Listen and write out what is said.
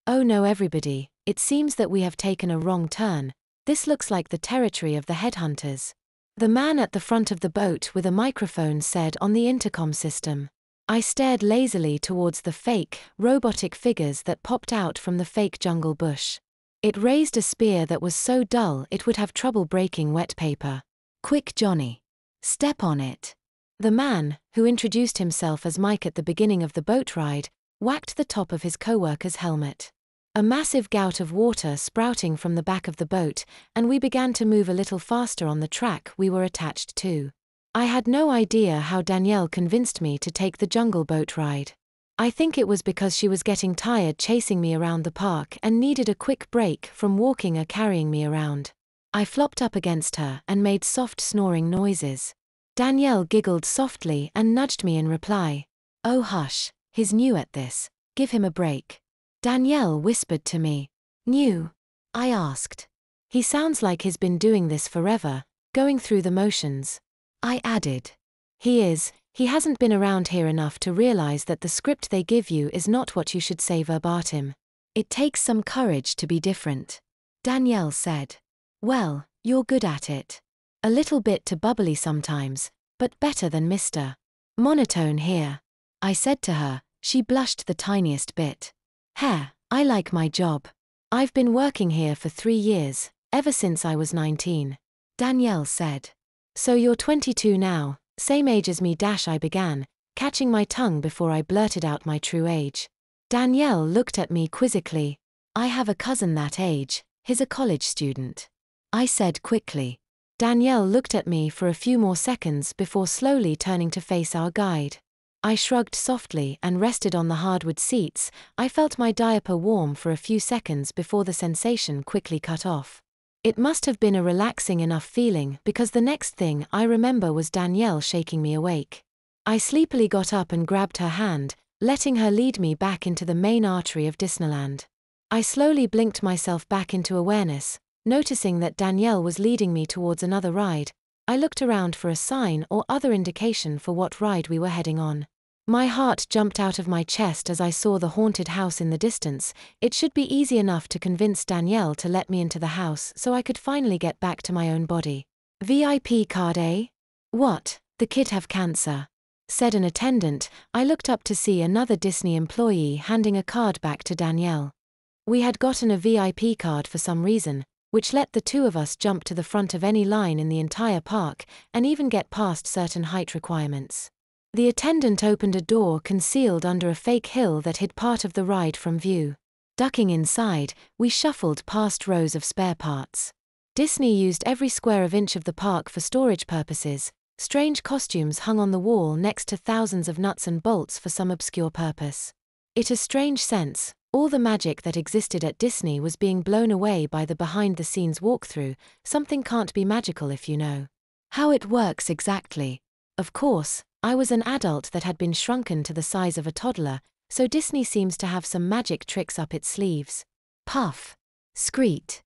Oh no everybody, it seems that we have taken a wrong turn. This looks like the territory of the headhunters. The man at the front of the boat with a microphone said on the intercom system. I stared lazily towards the fake, robotic figures that popped out from the fake jungle bush. It raised a spear that was so dull it would have trouble breaking wet paper. Quick Johnny. Step on it. The man, who introduced himself as Mike at the beginning of the boat ride, whacked the top of his coworker's helmet. A massive gout of water sprouting from the back of the boat, and we began to move a little faster on the track we were attached to. I had no idea how Danielle convinced me to take the jungle boat ride. I think it was because she was getting tired chasing me around the park and needed a quick break from walking or carrying me around. I flopped up against her and made soft snoring noises. Danielle giggled softly and nudged me in reply. Oh hush, he's new at this. Give him a break. Danielle whispered to me. New? I asked. He sounds like he's been doing this forever, going through the motions. I added. He hasn't been around here enough to realize that the script they give you is not what you should say verbatim. It takes some courage to be different. Danielle said. Well, you're good at it. A little bit too bubbly sometimes, but better than Mr. Monotone here. I said to her. She blushed the tiniest bit. I like my job. I've been working here for 3 years, ever since I was 19. Danielle said. So you're 22 now, same age as me. I began, catching my tongue before I blurted out my true age. Danielle looked at me quizzically. I have a cousin that age, he's a college student. I said quickly. Danielle looked at me for a few more seconds before slowly turning to face our guide. I shrugged softly and rested on the hardwood seats. I felt my diaper warm for a few seconds before the sensation quickly cut off. It must have been a relaxing enough feeling because the next thing I remember was Danielle shaking me awake. I sleepily got up and grabbed her hand, letting her lead me back into the main artery of Disneyland. I slowly blinked myself back into awareness, noticing that Danielle was leading me towards another ride. I looked around for a sign or other indication for what ride we were heading on. My heart jumped out of my chest as I saw the haunted house in the distance. It should be easy enough to convince Danielle to let me into the house so I could finally get back to my own body. VIP card, eh? What, the kid have cancer? Said an attendant. I looked up to see another Disney employee handing a card back to Danielle. We had gotten a VIP card for some reason, which let the two of us jump to the front of any line in the entire park and even get past certain height requirements. The attendant opened a door concealed under a fake hill that hid part of the ride from view. Ducking inside, we shuffled past rows of spare parts. Disney used every square inch of the park for storage purposes. Strange costumes hung on the wall next to thousands of nuts and bolts for some obscure purpose. In a strange sense, all the magic that existed at Disney was being blown away by the behind-the-scenes walkthrough. Something can't be magical if you know how it works exactly. Of course, I was an adult that had been shrunken to the size of a toddler, so Disney seems to have some magic tricks up its sleeves. Puff. Screet.